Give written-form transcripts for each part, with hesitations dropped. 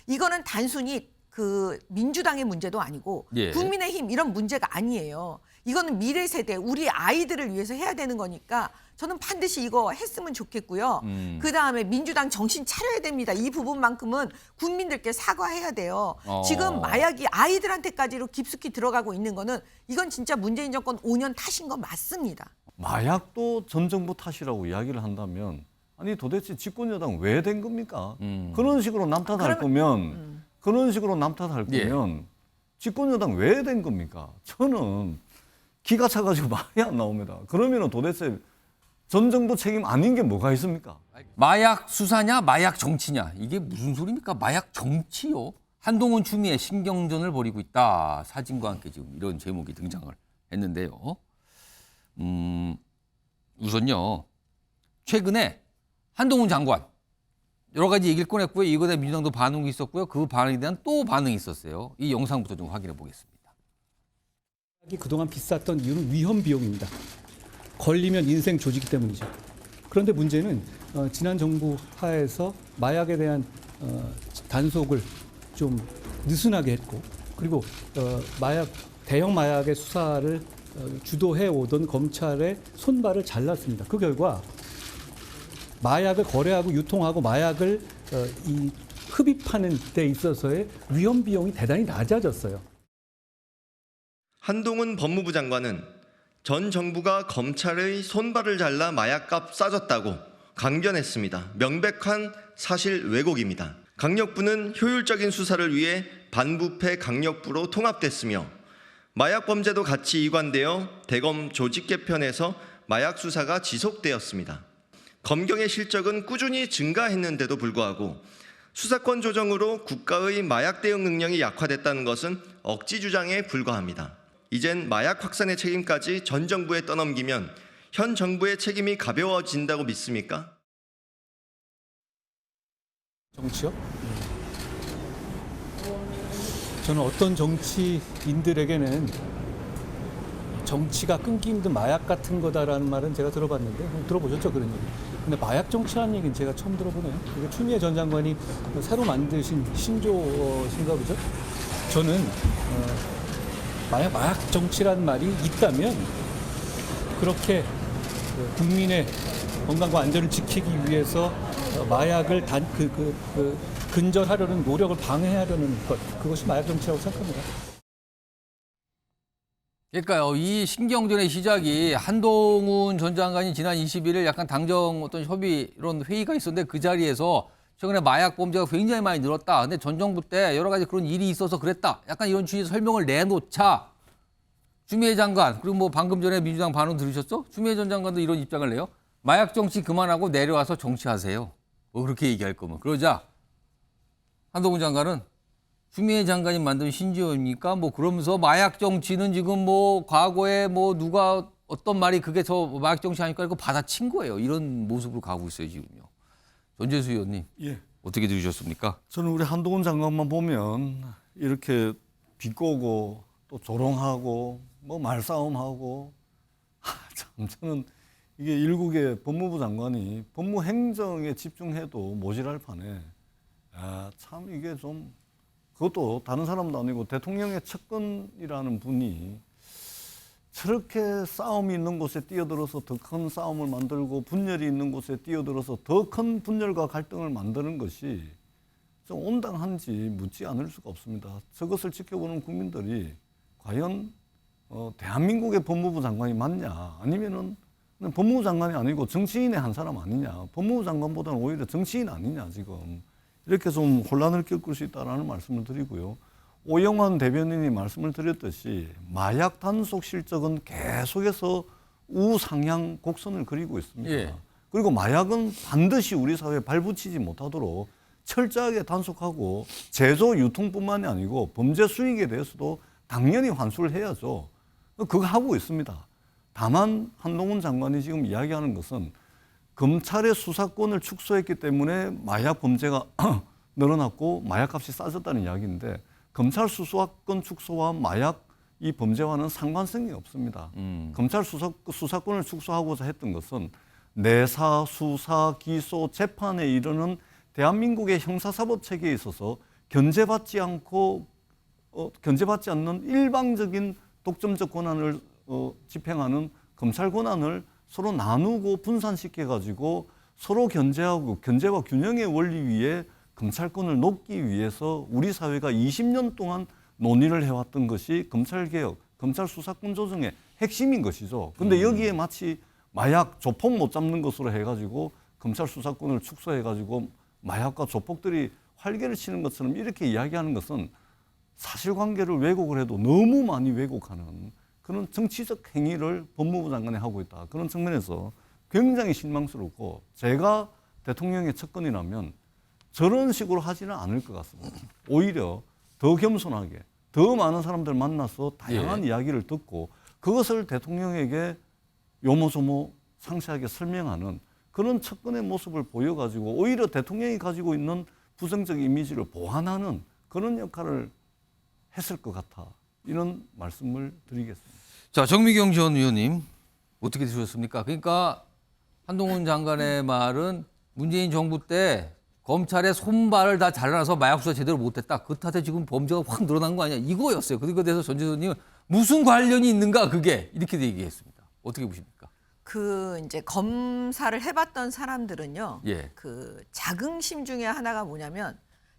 이거는 단순히 그 민주당의 문제도 아니고 예. 국민의힘 이런 문제가 아니에요. 이거는 미래 세대, 우리 아이들을 위해서 해야 되는 거니까 저는 반드시 이거 했으면 좋겠고요. 그다음에 민주당 정신 차려야 됩니다. 이 부분만큼은 국민들께 사과해야 돼요. 지금 마약이 아이들한테까지로 깊숙이 들어가고 있는 거는 이건 진짜 문재인 정권 5년 탓인 거 맞습니다. 마약도 전 정부 탓이라고 이야기를 한다면 아니 도대체 집권 여당 왜 된 겁니까? 그런 식으로 남탓할 거면 그런 식으로 남탓할 거면 집권 여당 왜 된 겁니까? 저는 기가 차가지고 말이 안 나옵니다. 그러면은 도대체 전 정부 책임 아닌 게 뭐가 있습니까? 마약 수사냐 마약 정치냐 이게 무슨 소리입니까? 마약 정치요. 한동훈 추미애 신경전을 벌이고 있다. 사진과 함께 지금 이런 제목이 등장을 했는데요. 우선요. 최근에 한동훈 장관 여러 가지 얘기를 꺼냈고요. 이거에 대한 민주당도 반응이 있었고요. 그 반응에 대한 또 반응이 있었어요. 이 영상부터 좀 확인해 보겠습니다. 그동안 비쌌던 이유는 위험 비용입니다. 걸리면 인생 조지기 때문이죠. 그런데 문제는 지난 정부 하에서 마약에 대한 단속을 좀 느슨하게 했고 그리고 대형 마약의 수사를 주도해 오던 검찰의 손발을 잘랐습니다. 그 결과 마약을 거래하고 유통하고 마약을 흡입하는 데 있어서의 위험 비용이 대단히 낮아졌어요. 한동훈 법무부 장관은 전 정부가 검찰의 손발을 잘라 마약값 싸졌다고 강변했습니다. 명백한 사실 왜곡입니다. 강력부는 효율적인 수사를 위해 반부패 강력부로 통합됐으며 마약 범죄도 같이 이관되어 대검 조직 개편에서 마약 수사가 지속되었습니다. 검경의 실적은 꾸준히 증가했는데도 불구하고 수사권 조정으로 국가의 마약 대응 능력이 약화됐다는 것은 억지 주장에 불과합니다. 이젠 마약 확산의 책임까지 전 정부에 떠넘기면 현 정부의 책임이 가벼워진다고 믿습니까? 정치요? 저는 어떤 정치인들에게는 정치가 끊기 힘든 마약 같은 거다라는 말은 제가 들어봤는데 들어보셨죠 그런 얘기. 근데 마약 정치라는 얘기는 제가 처음 들어보네요. 이게 추미애 전 장관이 새로 만드신 신조어인가 보죠. 저는 마약 정치라는 말이 있다면 그렇게 국민의 건강과 안전을 지키기 위해서 마약을 근절하려는 노력을 방해하려는 것 그것이 마약 정치라고 생각합니다. 그러니까요, 이 신경전의 시작이 한동훈 전 장관이 지난 21일 약간 당정 어떤 협의론 회의가 있었는데 그 자리에서 최근에 마약 범죄가 굉장히 많이 늘었다. 근데 전 정부 때 여러 가지 그런 일이 있어서 그랬다. 약간 이런 취지의 설명을 내놓자. 추미애 장관, 그리고 뭐 방금 전에 민주당 반응 들으셨죠? 추미애 전 장관도 이런 입장을 내요. 마약 정치 그만하고 내려와서 정치하세요. 뭐 그렇게 얘기할 거면. 그러자 한동훈 장관은 추미애 장관이 만든 신조어입니까? 뭐 그러면서 마약 정치는 지금 뭐 과거에 뭐 누가 어떤 말이 그게 저 마약 정치 아닐까 이거 받아친 거예요. 이런 모습으로 가고 있어요 지금요. 전재수 의원님 어떻게 들으셨습니까? 저는 우리 한동훈 장관만 보면 이렇게 비꼬고 또 조롱하고 뭐 말싸움하고 참 저는 이게 일국의 법무부 장관이 법무행정에 집중해도 모자랄 판에 참 이게 좀 그것도 다른 사람도 아니고 대통령의 측근이라는 분이 저렇게 싸움이 있는 곳에 뛰어들어서 더 큰 싸움을 만들고 분열이 있는 곳에 뛰어들어서 더 큰 분열과 갈등을 만드는 것이 좀 온당한지 묻지 않을 수가 없습니다. 저것을 지켜보는 국민들이 과연 대한민국의 법무부 장관이 맞냐 아니면은 법무부 장관이 아니고 정치인의 한 사람 아니냐 법무부 장관보다는 오히려 정치인 아니냐 지금 이렇게 좀 혼란을 겪을 수 있다는 말씀을 드리고요. 오영환 대변인이 말씀을 드렸듯이 마약 단속 실적은 계속해서 우상향 곡선을 그리고 있습니다. 예. 그리고 마약은 반드시 우리 사회에 발붙이지 못하도록 철저하게 단속하고 제조 유통뿐만이 아니고 범죄 수익에 대해서도 당연히 환수를 해야죠. 그거 하고 있습니다. 다만 한동훈 장관이 지금 이야기하는 것은 검찰의 수사권을 축소했기 때문에 마약 범죄가 늘어났고 마약값이 싸졌다는 이야기인데 검찰 수사권 축소와 마약 이 범죄와는 상관성이 없습니다. 검찰 수사권을 축소하고자 했던 것은 내사, 수사, 기소, 재판에 이르는 대한민국의 형사사법 체계에 있어서 견제받지 않는 일방적인 독점적 권한을 집행하는 검찰 권한을 서로 나누고 분산시켜 가지고 서로 견제하고 견제와 균형의 원리 위에 검찰권을 놓기 위해서 우리 사회가 20년 동안 논의를 해왔던 것이 검찰개혁, 검찰 수사권 조정의 핵심인 것이죠. 근데 여기에 마치 마약, 조폭 못 잡는 것으로 해가지고 검찰 수사권을 축소해가지고 마약과 조폭들이 활개를 치는 것처럼 이렇게 이야기하는 것은 사실관계를 왜곡을 해도 너무 많이 왜곡하는 그런 정치적 행위를 법무부 장관이 하고 있다. 그런 측면에서 굉장히 실망스럽고 제가 대통령의 측근이라면 저런 식으로 하지는 않을 것 같습니다. 오히려 더 겸손하게 더 많은 사람들 만나서 다양한 이야기를 듣고 그것을 대통령에게 요모조모 상세하게 설명하는 그런 측근의 모습을 보여가지고 오히려 대통령이 가지고 있는 부정적 이미지를 보완하는 그런 역할을 했을 것 같아. 이런 말씀을 드리겠습니다. 자, 정미경 전 의원님 어떻게 들으셨습니까? 그러니까 한동훈 장관의 말은 문재인 정부 때 검찰의 손발을 다 잘라서 마약 수사 제대로 못했다. 그 탓에 지금 범죄가 확 늘어난 거 아니야? 이거였어요. 그리고 대해서 전 지사님은 무슨 관련이 있는가 그게 이렇게 얘기했습니다. 어떻게 보십니까? 그 이제 검사를 해봤던 사람들은요. 예. 그 자긍심 중에 하나가 뭐냐면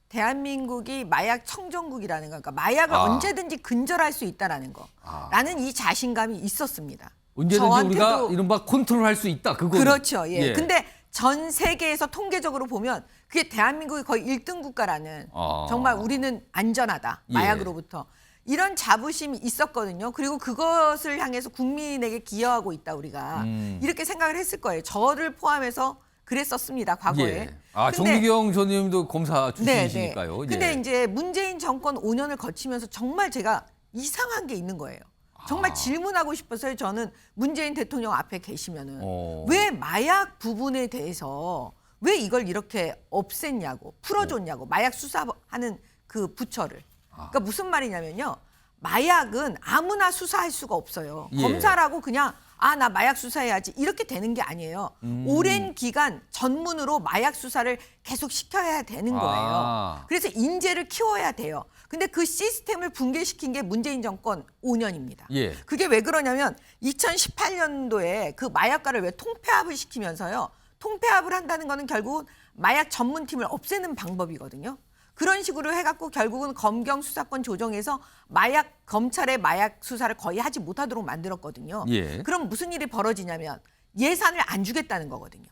대한민국이 마약 청정국이라는 거, 그러니까 마약을 언제든지 근절할 수 있다라는 거, 라는 이 자신감이 있었습니다. 언제든지 우리가 이른바 컨트롤할 수 있다. 그거 그렇죠. 예. 근데 전 세계에서 통계적으로 보면 그게 대한민국이 거의 1등 국가라는 정말 우리는 안전하다. 마약으로부터. 이런 자부심이 있었거든요. 그리고 그것을 향해서 국민에게 기여하고 있다 우리가. 이렇게 생각을 했을 거예요. 저를 포함해서 그랬었습니다. 과거에. 예. 아, 정미경 전 의원님도 검사 출신이시니까요. 네. 근데 이제 문재인 정권 5년을 거치면서 정말 제가 이상한 게 있는 거예요. 정말 질문하고 싶어서요. 저는 문재인 대통령 앞에 계시면은 왜 마약 부분에 대해서 왜 이걸 이렇게 없앴냐고 풀어줬냐고 마약 수사하는 그 부처를. 그러니까 무슨 말이냐면요. 마약은 아무나 수사할 수가 없어요. 검사라고 그냥 나 마약 수사해야지 이렇게 되는 게 아니에요. 오랜 기간 전문으로 마약 수사를 계속 시켜야 되는 거예요. 그래서 인재를 키워야 돼요. 근데 그 시스템을 붕괴시킨 게 문재인 정권 5년입니다. 그게 왜 그러냐면 2018년도에 그 마약과를 왜 통폐합을 시키면서요. 통폐합을 한다는 거는 결국은 마약 전문팀을 없애는 방법이거든요. 그런 식으로 해갖고 결국은 검경 수사권 조정해서 검찰의 마약 수사를 거의 하지 못하도록 만들었거든요. 그럼 무슨 일이 벌어지냐면 예산을 안 주겠다는 거거든요.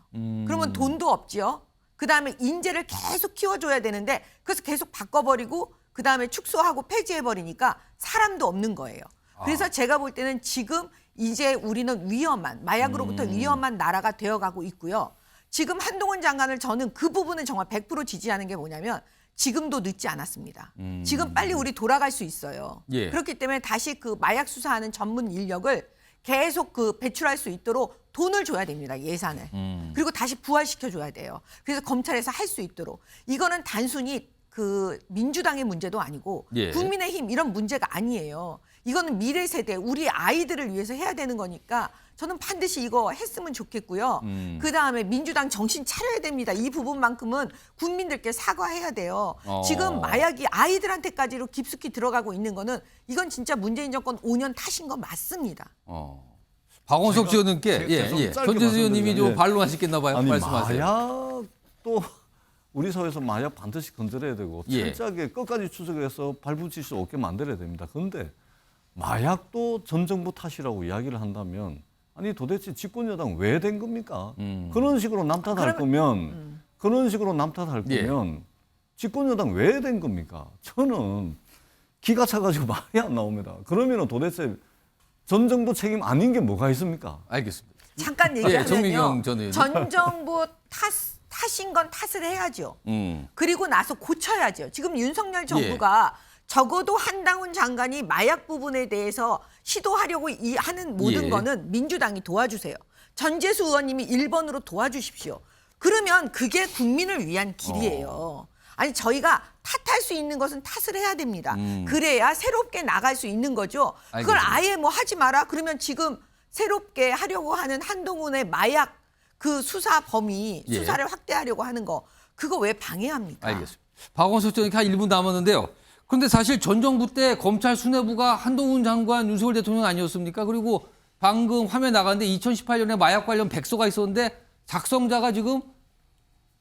그러면 돈도 없지요. 그다음에 인재를 계속 키워줘야 되는데 그래서 계속 바꿔버리고 그다음에 축소하고 폐지해버리니까 사람도 없는 거예요. 그래서 제가 볼 때는 지금 이제 우리는 마약으로부터 위험한 나라가 되어가고 있고요. 지금 한동훈 장관을 저는 그 부분은 정말 100% 지지하는 게 뭐냐면 지금도 늦지 않았습니다. 지금 빨리 우리 돌아갈 수 있어요. 그렇기 때문에 다시 그 마약 수사하는 전문 인력을 계속 그 배출할 수 있도록 돈을 줘야 됩니다. 예산을. 그리고 다시 부활시켜 줘야 돼요. 그래서 검찰에서 할 수 있도록. 이거는 단순히 그 민주당의 문제도 아니고 국민의힘 이런 문제가 아니에요. 이거는 미래 세대 우리 아이들을 위해서 해야 되는 거니까 저는 반드시 이거 했으면 좋겠고요. 그다음에 민주당 정신 차려야 됩니다. 이 부분만큼은 국민들께 사과해야 돼요. 지금 마약이 아이들한테까지로 깊숙이 들어가고 있는 거는 이건 진짜 문재인 정권 5년 탓인 거 맞습니다. 박원석 의원님께 전재수 의원님이 좀 반론하시겠나 봐요. 아니, 말씀하세요. 마약도 우리 사회에서 마약 반드시 건드려야 되고 철저하게 끝까지 추적해서 발붙일 수 없게 만들어야 됩니다. 그런데 마약도 전 정부 탓이라고 이야기를 한다면 아니 도대체 집권 여당 왜 된 겁니까? 그런 식으로 남탓할 거면 집권 여당 왜 된 겁니까? 저는 기가 차가지고 말이 안 나옵니다. 그러면은 도대체 전 정부 책임 아닌 게 뭐가 있습니까? 알겠습니다. 잠깐 얘기하면요. 정미경 전 의원님. 전 정부 탓인 건 탓을 해야죠. 그리고 나서 고쳐야죠. 지금 윤석열 정부가 적어도 한동훈 장관이 마약 부분에 대해서 시도하려고 하는 모든 거는 민주당이 도와주세요. 전재수 의원님이 1번으로 도와주십시오. 그러면 그게 국민을 위한 길이에요. 아니 저희가 탓할 수 있는 것은 탓을 해야 됩니다. 그래야 새롭게 나갈 수 있는 거죠. 그걸 아예 뭐 하지 마라. 그러면 지금 새롭게 하려고 하는 한동훈의 마약 그 수사 범위, 수사를 확대하려고 하는 거 그거 왜 방해합니까? 알겠습니다. 박원석 전 이렇게 한 1분 남았는데요. 그런데 사실 전 정부 때 검찰 수뇌부가 한동훈 장관, 윤석열 대통령 아니었습니까? 그리고 방금 화면 나갔는데 2018년에 마약 관련 백서가 있었는데 작성자가 지금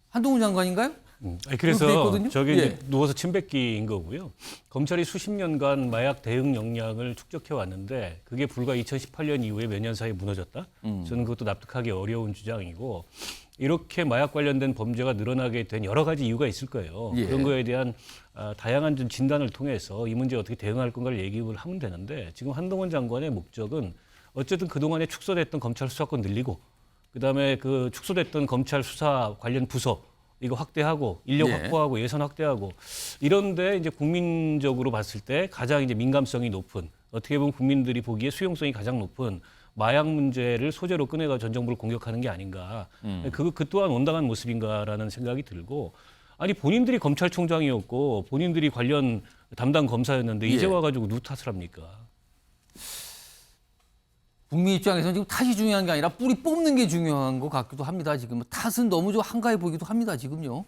한동훈 장관인가요? 아니, 그렇게 돼 그래서 있거든요? 저게 예. 이제 누워서 침 뱉기인 거고요. 검찰이 수십 년간 마약 대응 역량을 축적해 왔는데 그게 불과 2018년 이후에 몇 년 사이에 무너졌다. 저는 그것도 납득하기 어려운 주장이고 이렇게 마약 관련된 범죄가 늘어나게 된 여러 가지 이유가 있을 거예요. 예. 그런 거에 대한 다양한 좀 진단을 통해서 이 문제에 어떻게 대응할 건가를 얘기를 하면 되는데 지금 한동훈 장관의 목적은 어쨌든 그동안에 축소됐던 검찰 수사권 늘리고 그다음에 그 축소됐던 검찰 수사 관련 부서 이거 확대하고 인력 예. 확보하고 예산 확대하고 이런데 이제 국민적으로 봤을 때 가장 이제 민감성이 높은 어떻게 보면 국민들이 보기에 수용성이 가장 높은 마약 문제를 소재로 꺼내가 전 정부를 공격하는 게 아닌가. 그 또한 온당한 모습인가라는 생각이 들고 아니 본인들이 검찰총장이었고 본인들이 관련 담당 검사였는데 이제 예. 와가지고 누구 탓을 합니까? 국민 입장에서는 지금 탓이 중요한 게 아니라 뿌리 뽑는 게 중요한 것 같기도 합니다. 지금 탓은 너무 좀 한가해 보이기도 합니다. 지금요.